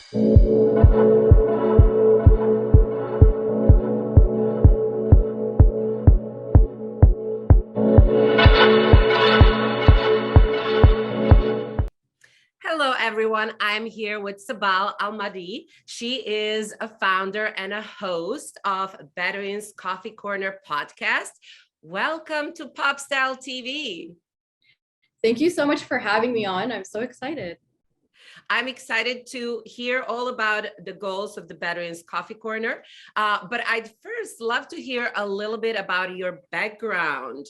Hello, everyone. I'm here with Sabal Almadi. She is a founder and a host of Bedouin's Coffee Corner podcast. Welcome to Pop Style TV. Thank you so much for having me on. I'm so excited. I'm excited to hear all about the goals of the Bedouin's Coffee Corner, but I'd first love to hear a little bit about your background.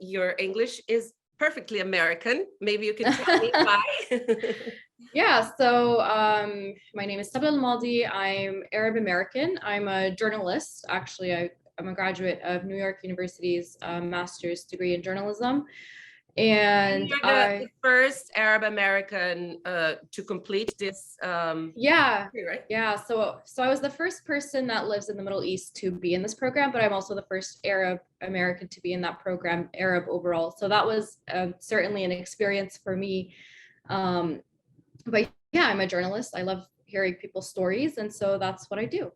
Your English is perfectly American. Maybe you can tell me why. Yeah, so my name is Sabal Almadi. I'm Arab American. I'm a journalist. Actually, I'm a graduate of New York University's master's degree in journalism. And you're the first Arab American to complete this. Yeah, degree, right? yeah. So I was the first person that lives in the Middle East to be in this program, but I'm also the first Arab American to be in that program, Arab overall. So that was certainly an experience for me. But yeah, I'm a journalist. I love hearing people's stories, and so that's what I do.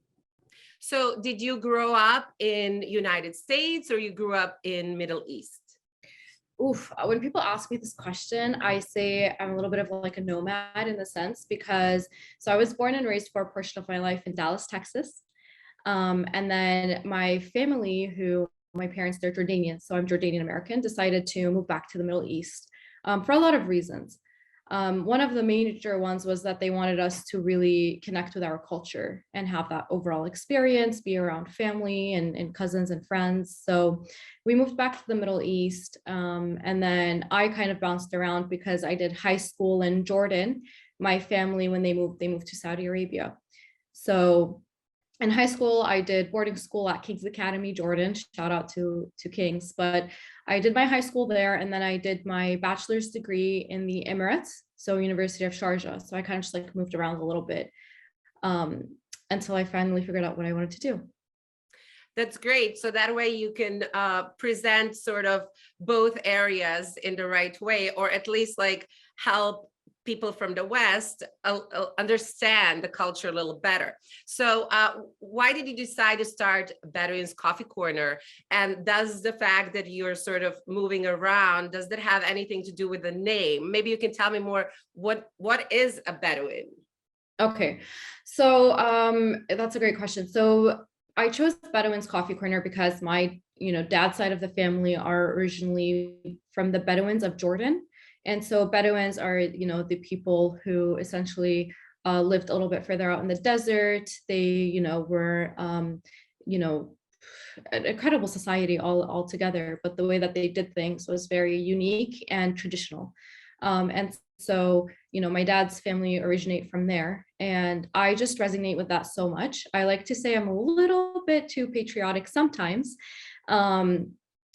So did you grow up in United States or you grew up in Middle East? Oof, when people ask me this question, I say I'm a little bit of like a nomad in the sense because so I was born and raised for a portion of my life in Dallas, Texas. And then my family, my parents, they're Jordanian, so I'm Jordanian American, decided to move back to the Middle East for a lot of reasons. One of the major ones was that they wanted us to really connect with our culture and have that overall experience, be around family and cousins and friends. So we moved back to the Middle East. And then I kind of bounced around because I did high school in Jordan. My family, when they moved to Saudi Arabia. So in high school, I did boarding school at King's Academy, Jordan. Shout out to King's. But I did my high school there, and then I did my bachelor's degree in the Emirates, so University of Sharjah. So I kind of just like moved around a little bit until I finally figured out what I wanted to do. That's great. So that way you can present sort of both areas in the right way, or at least like help people from the West understand the culture a little better. So why did you decide to start Bedouin's Coffee Corner? And does the fact that you're sort of moving around, does that have anything to do with the name? Maybe you can tell me more, what is a Bedouin? Okay, so that's a great question. So I chose Bedouin's Coffee Corner because my dad's side of the family are originally from the Bedouins of Jordan. And so Bedouins are, the people who essentially lived a little bit further out in the desert. They, were, an incredible society all together. But the way that they did things was very unique and traditional. And so, my dad's family originate from there. And I just resonate with that so much. I like to say I'm a little bit too patriotic sometimes.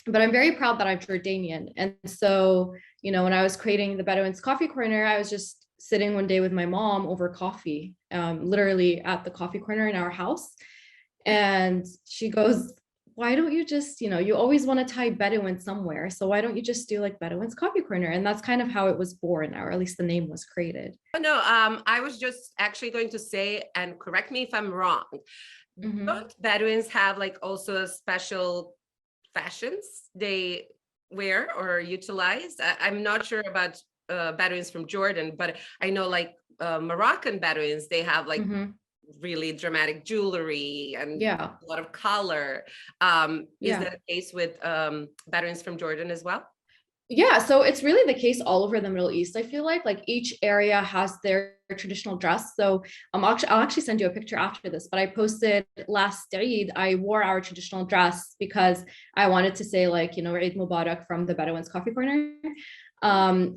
But I'm very proud that I'm Jordanian. And so, when I was creating the Bedouin's Coffee Corner, I was just sitting one day with my mom over coffee, literally at the coffee corner in our house. And she goes, why don't you just, you always want to tie Bedouin somewhere. So why don't you just do like Bedouin's Coffee Corner? And that's kind of how it was born, or at least the name was created. Oh, no, I was just actually going to say, and correct me if I'm wrong, don't Bedouins have like also a special fashions they wear or utilize? I'm not sure about Bedouins from Jordan, but I know like Moroccan Bedouins, they have like really dramatic jewelry and a lot of color. Is that the case with Bedouins from Jordan as well? Yeah, so it's really the case all over the Middle East. I feel like each area has their traditional dress. So I'll actually send you a picture after this, but I posted last Eid, I wore our traditional dress because I wanted to say like, Eid Mubarak from the Bedouin's Coffee Corner.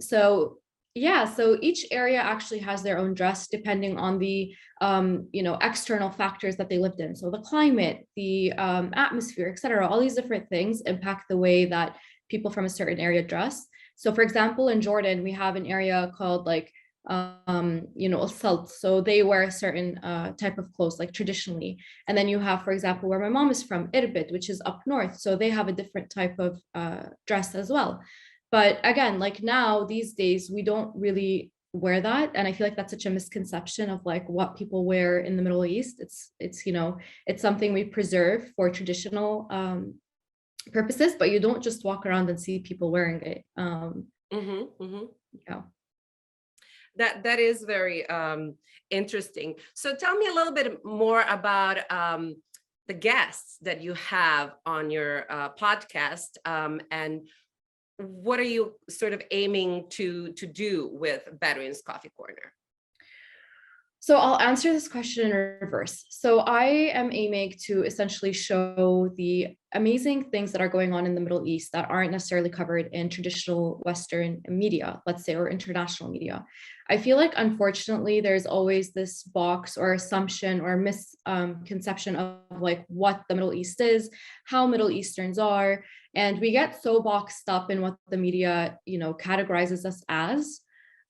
So each area actually has their own dress depending on the external factors that they lived in. So the climate, the atmosphere, etc. All these different things impact the way that people from a certain area dress. So for example, in Jordan, we have an area called like, Salt. So they wear a certain type of clothes, like traditionally. And then you have, for example, where my mom is from, Irbid, which is up north. So they have a different type of dress as well. But again, like now, these days, we don't really wear that. And I feel like that's such a misconception of like what people wear in the Middle East. It's it's something we preserve for traditional purposes, but you don't just walk around and see people wearing it. Yeah. That is very interesting. So tell me a little bit more about the guests that you have on your podcast, and what are you sort of aiming to do with Bedouin's Coffee Corner? So I'll answer this question in reverse. So I am aiming to essentially show the amazing things that are going on in the Middle East that aren't necessarily covered in traditional Western media, let's say, or international media. I feel like, unfortunately, there's always this box or assumption or misconception of like what the Middle East is, how Middle Easterns are, and we get so boxed up in what the media, categorizes us as.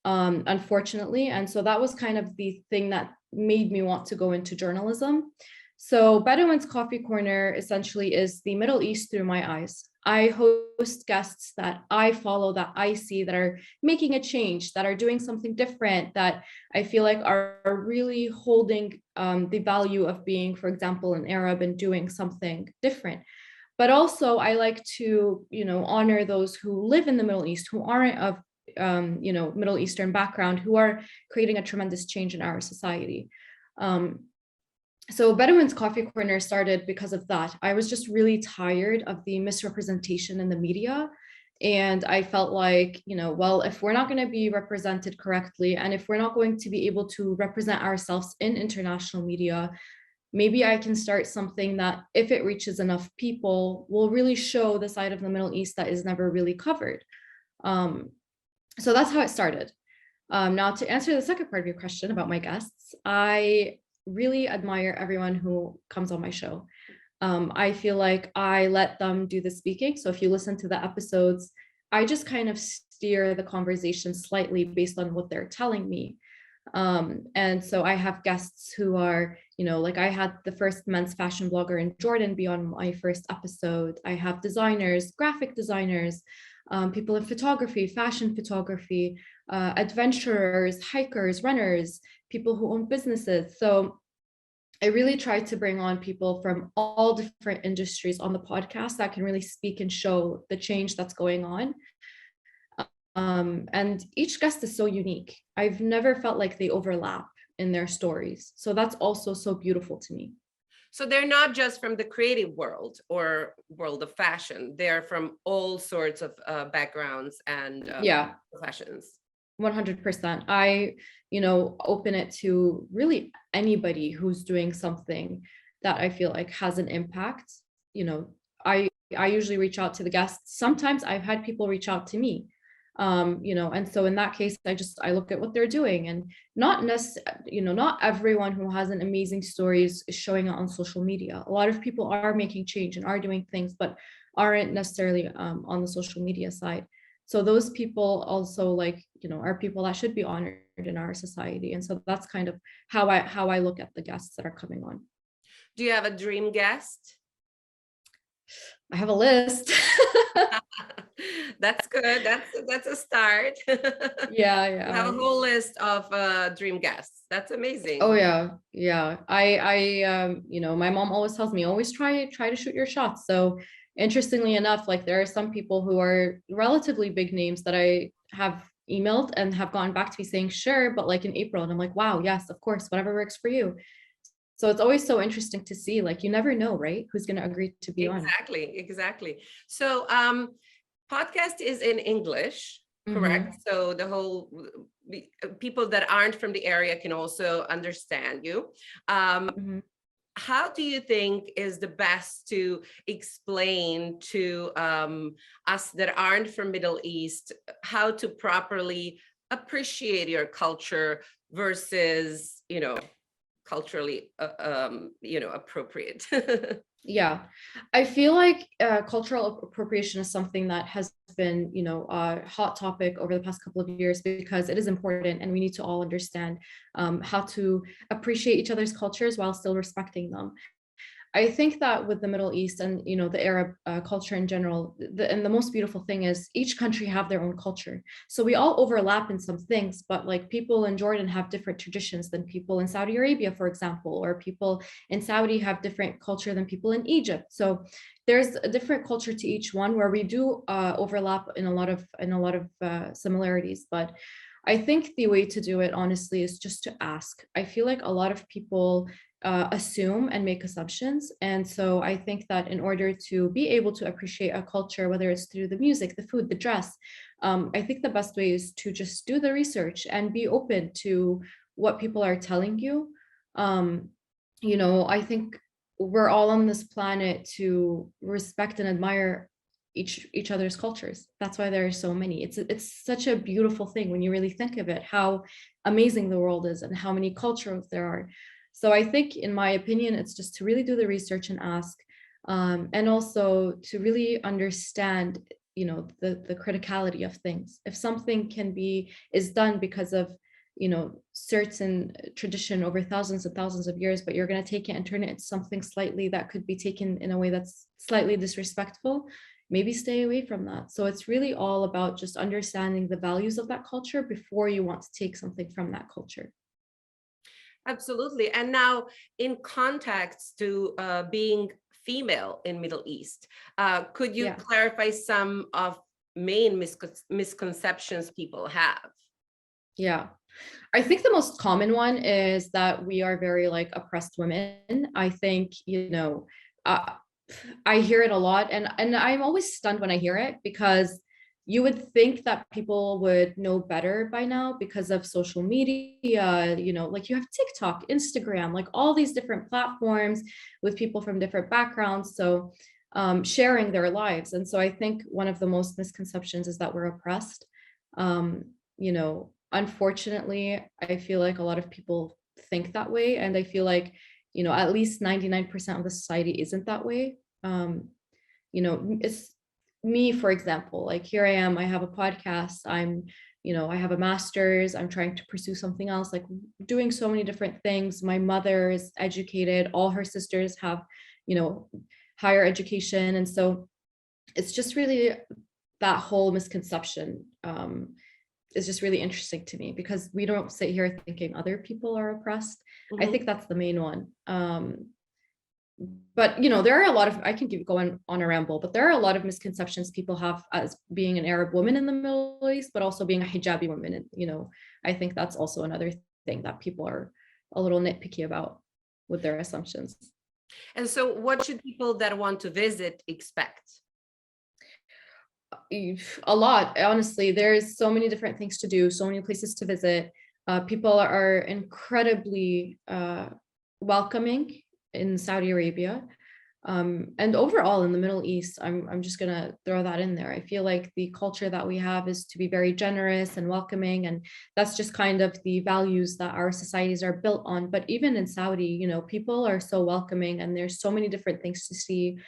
Unfortunately. And so that was kind of the thing that made me want to go into journalism. So Bedouin's Coffee Corner essentially is the Middle East through my eyes. I host guests that I follow, that I see, that are making a change, that are doing something different, that I feel like are really holding the value of being, for example, an Arab and doing something different. But also I like to, honor those who live in the Middle East, who aren't of Middle Eastern background, who are creating a tremendous change in our society. So Bedouin's Coffee Corner started because of that. I was just really tired of the misrepresentation in the media. And I felt like, well, if we're not going to be represented correctly, and if we're not going to be able to represent ourselves in international media, maybe I can start something that, if it reaches enough people, will really show the side of the Middle East that is never really covered. So that's how it started. Now, to answer the second part of your question about my guests, I really admire everyone who comes on my show. I feel like I let them do the speaking. So if you listen to the episodes, I just kind of steer the conversation slightly based on what they're telling me. And so I have guests who are, like I had the first men's fashion blogger in Jordan be on my first episode. I have designers, graphic designers, people in photography, fashion photography, adventurers, hikers, runners, people who own businesses. So I really try to bring on people from all different industries on the podcast that can really speak and show the change that's going on. And each guest is so unique. I've never felt like they overlap in their stories. So that's also so beautiful to me. So they're not just from the creative world or world of fashion. They're from all sorts of backgrounds and professions. 100%. I, open it to really anybody who's doing something that I feel like has an impact. I usually reach out to the guests. Sometimes I've had people reach out to me. And so in that case, I look at what they're doing, and not everyone who has an amazing story is showing it on social media. A lot of people are making change and are doing things, but aren't necessarily on the social media side. So those people also are people that should be honored in our society. And so that's kind of how I look at the guests that are coming on. Do you have a dream guest? I have a list. That's good. That's a start. Yeah. You have a whole list of dream guests. That's amazing. Oh yeah. I my mom always tells me, always try to shoot your shots. So interestingly enough, like there are some people who are relatively big names that I have emailed and have gone back to me saying sure, but like in April, and I'm like, wow, yes, of course, whatever works for you. So it's always so interesting to see, like, you never know, right? Who's going to agree to be on. Exactly. So podcast is in English, correct? Mm-hmm. So the whole people that aren't from the area can also understand you. Mm-hmm. How do you think is the best to explain to us that aren't from Middle East how to properly appreciate your culture versus, culturally, appropriate? Yeah, I feel like cultural appropriation is something that has been, a hot topic over the past couple of years, because it is important and we need to all understand how to appreciate each other's cultures while still respecting them. I think that with the Middle East and the Arab culture in general, and the most beautiful thing is each country have their own culture. So we all overlap in some things, but like people in Jordan have different traditions than people in Saudi Arabia, for example, or people in Saudi have different culture than people in Egypt. So there's a different culture to each one where we do overlap in a lot of similarities, but I think the way to do it, honestly, is just to ask. I feel like a lot of people assume and make assumptions. And so I think that in order to be able to appreciate a culture, whether it's through the music, the food, the dress, I think the best way is to just do the research and be open to what people are telling you. Um, I think we're all on this planet to respect and admire each other's cultures. That's why there are so many. It's such a beautiful thing when you really think of it, how amazing the world is and how many cultures there are. So I think, in my opinion, it's just to really do the research and ask, and also to really understand, the criticality of things. If something is done because of, certain tradition over thousands and thousands of years, but you're going to take it and turn it into something slightly that could be taken in a way that's slightly disrespectful, maybe stay away from that. So it's really all about just understanding the values of that culture before you want to take something from that culture. Absolutely. And now, in context to being female in Middle East, could you Yeah. clarify some of main misconceptions people have? Yeah. I think the most common one is that we are very like oppressed women. I think, uh, I hear it a lot, and I'm always stunned when I hear it, because you would think that people would know better by now because of social media, like you have TikTok, Instagram, like all these different platforms with people from different backgrounds. So sharing their lives. And so I think one of the most misconceptions is that we're oppressed. Unfortunately, I feel like a lot of people think that way. And I feel like, at least 99% of the society isn't that way. It's me, for example, like here I am, I have a podcast, I have a master's, I'm trying to pursue something else, like doing so many different things. My mother is educated, all her sisters have, higher education. And so it's just really that whole misconception is just really interesting to me, because we don't sit here thinking other people are oppressed. I Mhm. think that's the main one. But there are a lot of, I can keep going on a ramble, but there are a lot of misconceptions people have as being an Arab woman in the Middle East, but also being a hijabi woman. And I think that's also another thing that people are a little nitpicky about with their assumptions. And so, what should people that want to visit expect? A lot, honestly. There's so many different things to do, so many places to visit. People are incredibly welcoming in Saudi Arabia, and overall in the Middle East. I'm just gonna throw that in there. I feel like the culture that we have is to be very generous and welcoming, and that's just kind of the values that our societies are built on. But even in Saudi, people are so welcoming, and there's so many different things to see,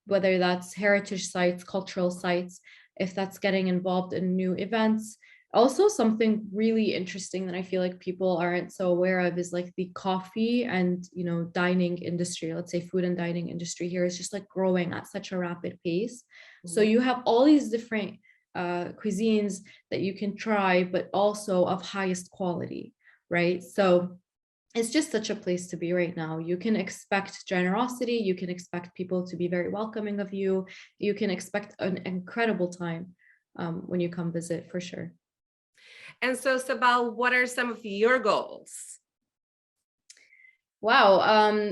whether that's heritage sites, cultural sites, if that's getting involved in new events. Also, something really interesting that I feel like people aren't so aware of is like the coffee and dining industry. Let's say food and dining industry here is just like growing at such a rapid pace. So Mhm. you have all these different cuisines that you can try, but also of highest quality, right? So it's just such a place to be right now. You can expect generosity. You can expect people to be very welcoming of you. You can expect an incredible time when you come visit, for sure. And so, Sabal, what are some of your goals? Wow.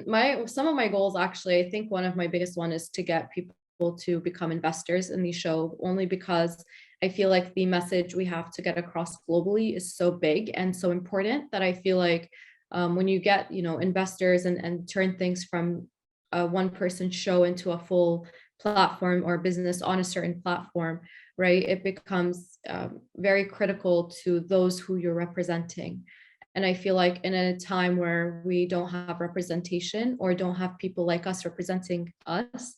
My some of my goals, actually, I think one of my biggest one is to get people to become investors in the show, only because I feel like the message we have to get across globally is so big and so important that I feel like when you get investors and turn things from a one person show into a full platform or business on a certain platform, right, it becomes very critical to those who you're representing. And I feel like in a time where we don't have representation or don't have people like us representing us,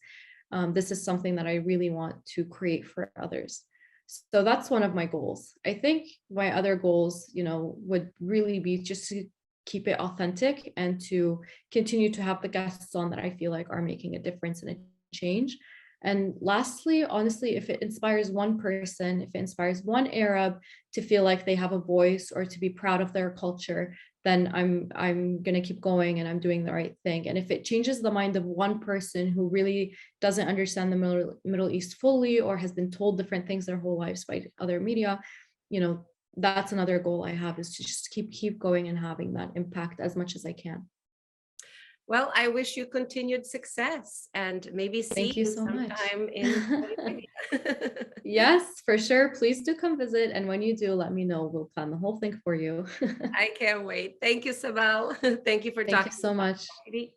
this is something that I really want to create for others. So that's one of my goals. I think my other goals, would really be just to keep it authentic and to continue to have the guests on that I feel like are making a difference and a change. And lastly, honestly, if it inspires one person, if it inspires one Arab to feel like they have a voice or to be proud of their culture, then I'm gonna keep going and I'm doing the right thing. And if it changes the mind of one person who really doesn't understand the Middle East fully or has been told different things their whole lives by other media, you know, that's another goal I have, is to just keep going and having that impact as much as I can. Well, I wish you continued success and maybe Thank see you you so much. sometime in Saudi Arabia. Yes, for sure. Please do come visit. And when you do, let me know. We'll plan the whole thing for you. I can't wait. Thank you, Sabal. Thank you for Thank you talking so about much. Saudi.